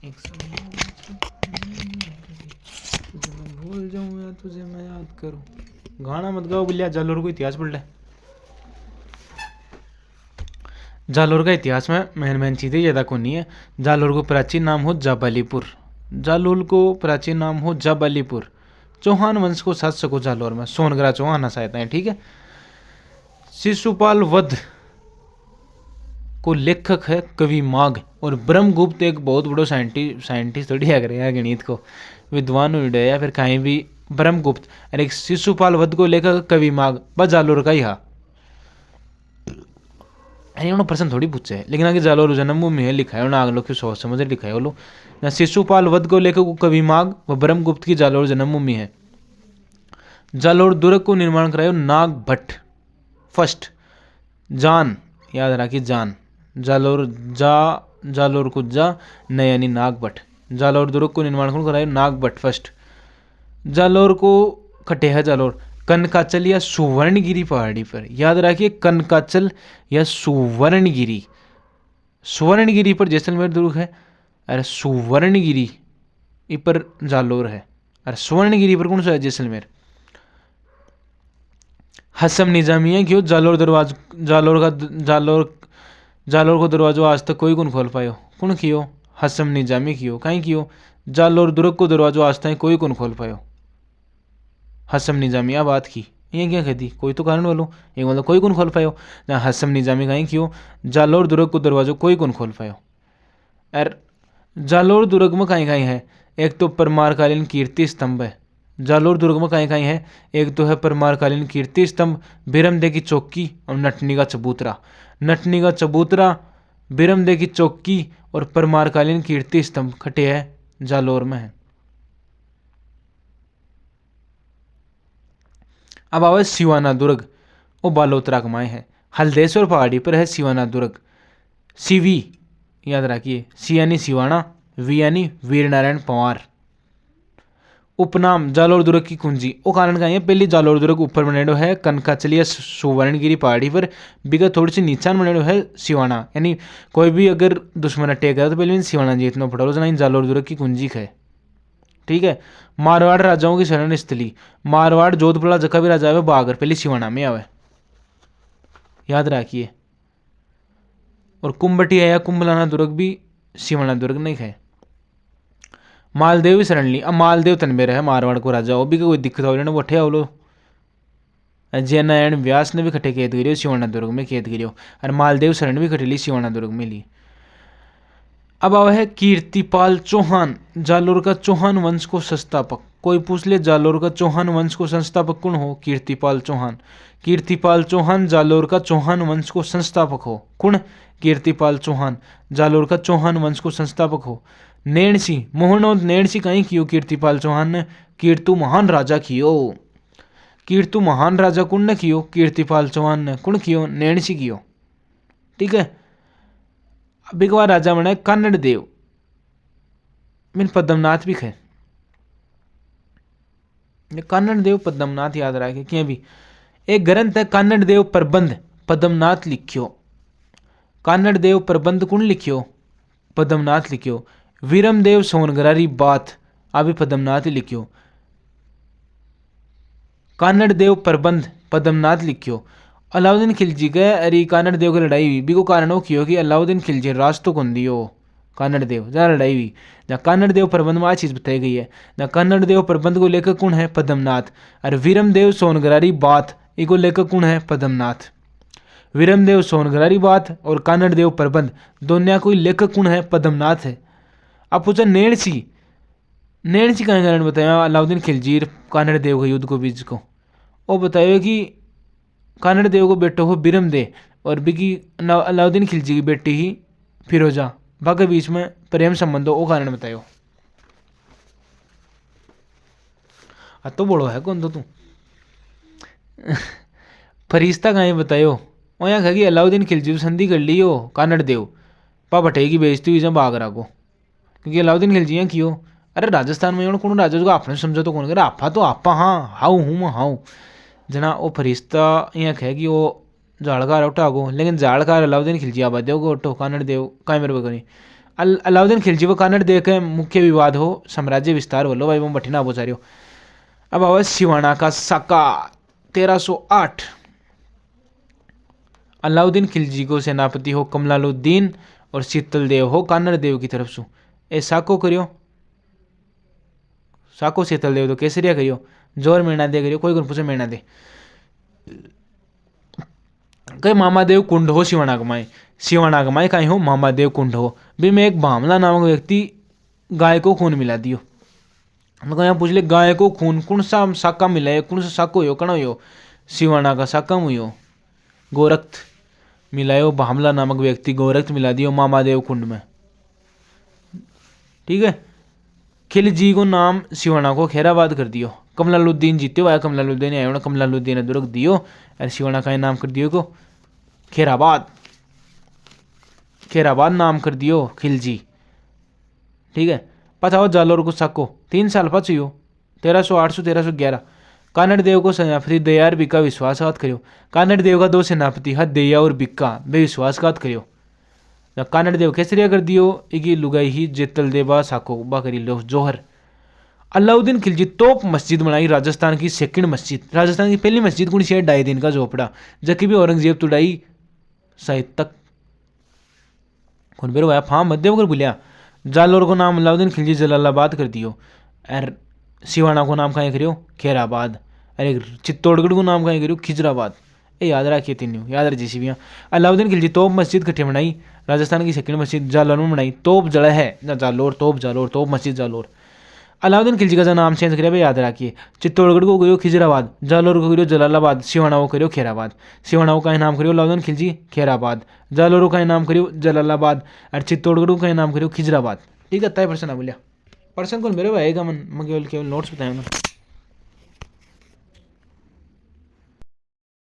एक तुझे मैं भूल जाऊं या तुझे मैं याद करूं। गाना मत गाओ बिल्लिया, जालोर को इतिहास पढ़ ले। जालोर का इतिहास में मेन चीज़ें ज़्यादा को नहीं है। जालोर को प्राचीन नाम हो जाबालीपुर। जालोर को प्राचीन नाम हो जाबालीपुर। चौहान वंश को साध सको जालोर में सोनगरा चौहान सहायता है, ठीक है। शिशुपाल वध को लेखक है कवि माघ। और ब्रह्मगुप्त एक बहुत बड़ो साइंटिस्ट थोड़ी है करेगा, गणित को विद्वान हुई या फिर कहीं भी ब्रह्मगुप्त। और एक शिशुपाल वध को लेखक कवि माघ बस जालोर का ही हा। उन्होंने प्रश्न थोड़ी पूछे है, लेकिन आगे जालोर जन्मभूमि है लिखा है, उन्हें आगे लोग की सोच समझ लिखा है। वो शिशुपाल वध को लेखक कवि माघ व ब्रह्मगुप्त की जालोर जन्मभूमि है। जालोर दुर्ग को निर्माण करायो नाग भट्ट फर्स्ट। जान याद रखिए, जान जालोर जालोर को जा न यानी नाग भट्ट। जालोर दुर्ग को निर्माण कौन करायो नाग भट्ट फर्स्ट। जालोर को कटे है जालोर कनकाचल या सुवर्णगिरी पहाड़ी पर। याद रखिए कनकाचल या सुवर्णगिरी। सुवर्णगिरी पर जैसलमेर दुर्ग है, अरे सुवर्णगिरी इस पर जालोर है, अरे सुवर्णगिरी पर कौन सा है जैसलमेर। हसम निजामिया क्यों जालोर दरवाज जालोर को दरवाजो आज तक कोई कौन खोल पायो। कौन कियो हसम निजामी कियो। कहीं कियो जालोर दुर्ग को दरवाजो आज तक कोई कौन खोल पायो। हसम निजामी बात की ये क्या कहती, कोई तो कारण बोलो, एक मतलब कोई कौन खोल पायो। ना हसम निजामी कहीं क्यों जालोर दुर्ग को दरवाजो कोई कौन खोल पायो। और जालोर दुर्ग में कहीं कहीं है, एक तो परमारकालीन कीर्ति स्तंभ है। जालोर दुर्ग में कहीं कहीं है, एक तो है परमारकालीन कीर्ति स्तंभ, बिरमदे की चौकी और नटनी का चबूतरा। नटनी का चबूतरा, बिरमदे की चौकी और परमारकालीन कीर्ति स्तंभ खटे है जालोर में है। अब आवे सिवाना दुर्ग, वो बालोतरा कमाए है, हल्देश्वर पहाड़ी पर है सिवाना दुर्ग। सीवी याद रखिए, सी यानी सिवाना, वी यानी वीर नारायण पंवार। उपनाम जालोर दुर्ग की कुंजी, वो कारण का है पहली जालोर दुर्ग ऊपर बनेडो है कनकाचलिया सुवर्णगिरी पहाड़ी पर, बिगा थोड़ी सी नीचान बनेडो है सिवाना। यानी कोई भी अगर दुश्मन अटैक है तो पहले सिवाना जीतना पड़ा जना जालोर दुर्ग की कुंजी है, ठीक है। मारवाड़ राजाओं की शरण स्थली, मारवाड़ जोधपुर जका भी राजा है बागर पहले सिवाना में आवे, याद रखिए। और कुंभटिया या कुंभलाना दुर्ग भी सिवाना दुर्ग नहीं है। मालदेव भी शरण ली, अब मालदेव तनबेर है मारवाड़ को राजा, वो भी कोई दिक्कत हो वो अठे आवलो। जयनारायण व्यास ने भी खटे कैद करियो सिवाना दुर्ग में कैद करियो, और मालदेव शरण भी खटे ली सिवाना दुर्ग में ली। अब आवा है कीर्तिपाल चौहान, जालोर का चौहान वंश को संस्थापक। कोई पूछ ले जालोर का चौहान वंश को संस्थापक कौन हो, कीर्तिपाल चौहान। कीर्तिपाल चौहान जालोर का चौहान वंश को संस्थापक हो। कौन, कीर्तिपाल चौहान जालोर का चौहान वंश को संस्थापक हो। नैणसी मोहनोद नैणसी कहीं कियो कीर्तिपाल चौहान ने, कीर्तु महान राजा कियो। कीर्तु महान राजा कौन ने कियो, कीर्तिपाल चौहान ने। कौन कियो, नैणसी कियो, ठीक है। अब एक बार राजा बना कन्नड़ देव, मैंने पद्मनाथ भी खे, कन्नड़ देव पद्मनाथ याद रखे क्या भी। एक ग्रंथ है कन्नड़ देव प्रबंध, पद्मनाथ लिखियो। कन्नड़ देव प्रबंध कौन लिखियो, पद्मनाथ लिखियो। वीरमदेव सोनगरारी बात अभी पद्मनाथ लिखियो। कन्नड़ देव प्रबंध पद्मनाथ लिखियो। अलाउद्दीन खिलजी के अरे कन्नड़ देव की लड़ाई हुई, भी को कारण हो कियो कि अलाउद्दीन खिलजी रास्तों को दियो कन्नड़ देव जहाँ लड़ाई हुई। जहाँ कन्नड़ देव प्रबंध में आ चीज़ बताई गई है, जहाँ कन्नड़ देव प्रबंध को लेकर कौन है, पद्मनाथ। और वीरमदेव सोनगरारी बात इको लेकर कौन है, पद्मनाथ। वीरमदेव सोनगरारी बात और कन्नड़ देव प्रबंध दोनों कोई लेखक कौन है, पद्मनाथ है। अब पूछा नैणसी, नैणसी का कारण बताया अलाउद्दीन खिलजी कन्नड़ देव के युद्ध को बीच को, वो बताया कि कन्नड़ देव को बेटो हो बिरमदेव और बिकी अलाउद्दीन खिलजी की बेटी ही फिरोजा, बाकी बीच में प्रेम संबंध हो, वो कारण बतायो। तो बोलो है कौन तो तू फरिश्ता कहीं बतायो, वो यहाँ कहेगी अलाउद्दीन खिलजी संधि कर ली हो कन्नड़ देव पा भटे की बेइज्जती हुई जब आगरा को, क्योंकि अलाउद्दीन खिलजी यहाँ क्यों। अरे राजस्थान में कौन राजा जो आपने समझो तो कौन करे, आपा तो आपा हाँ हाउ हूँ मैं हाउ जना। वो फरिश्ता यहाँ कहेगी वो जाड़कार उठा गो, लेकिन जाड़कार अलाउद्दीन खिलजी आबाद देव को उठो कन्नड़ देव कहीं मेरे को नहीं। अलाउद्दीन खिलजी व कानड़ देव के मुख्य विवाद हो साम्राज्य विस्तार बोलो भाई वो बठिना बहुत सारे हो। अब आवाज सिवाना का साका 1308। अलाउद्दीन खिलजी को सेनापति हो कमलालुद्दीन और शीतल देव हो कानड़ देव की तरफ से। ए साको करियो साको शीतल देव तो केसरिया करियो जोर मेणा दे करियो कोई पूछे मेणा दे कई मामादेव कुंड हो सिवानाग माए कहीं हो मामादेव कुंड हो भी में एक भामला नामक व्यक्ति गाय को खून मिला दियो। मैं यहाँ पूछ ले गाय को खून कौन सा साका मिला है कौन सा साको हो कण हो सिवाना का साका हुई गोरक्त मिलायो भामला नामक व्यक्ति गोरक्त मिला दियो मामादेव कुंड में। ठीक है खिलजी को नाम सिवाना को खैराबाद कर दियो। कमलालुद्दीन जीत्यो आया कमलालुद्दीन आयो ना कमलालुद्दीन ने दुर्ग दियो और सिवाना का नाम कर दियो को खैराबाद नाम कर दियो खिलजी। ठीक है पता हो जालोर को साको 3 साल पची हो 1308 से 1311 कानड़ देव को सेनापति दया और बिक्का विश्वासघात करियो। कानड़ देव का 2 सेनापति हद दया और बिक्का बे विश्वासघात करियो। कानड़ देव केसरिया कर दियो इगी लुगाई ही जेतल देवा साको बा करी लो जोहर। अलाउद्दीन खिलजी तोप मस्जिद बनाई राजस्थान की सेकंड मस्जिद। राजस्थान की पहली मस्जिद कुछ शेर 2.5 दिन का झोपड़ा जबकि भी औरंगजेब तुड़ाई शायद तक कौन बेरो आया फाम मध्य होकर बोलिया। जालोर को नाम अलाउद्दीन खिलजी जलालाबाद कर दियो और सिवाना को नाम कहीं करियो खैराबाद अरे चित्तौड़गढ़ को नाम कहीं करियो खिजराबाद। ये याद रखिए तीनों याद रखी सी भी। अलाउद्दीन खिलजी तोप मस्जिद कट्ठे बनाई राजस्थान की सेकंड मस्जिद जालोर में बनाई तोप जड़ा है ना जालोर तोप मस्जिद जालोर। अलाउद्दीन खिलजी का नाम चेंज करिए याद रखिए चित्तौड़गढ़ को करियो खिजराबाद जालोर को करियो जलालाबाद सिवाना को करियो खैराबाद। सिवाना का नाम करियो अलाउद्दीन खिलजी खैराबाद जालोर का नाम करियो जलालाबाद और चित्तौड़गढ़ का नाम करियो खिजराबाद। ठीक है तय पर्सन बोलिया पर्सन कौन मेरे भाई का मन केवल नोट्स बताए ना।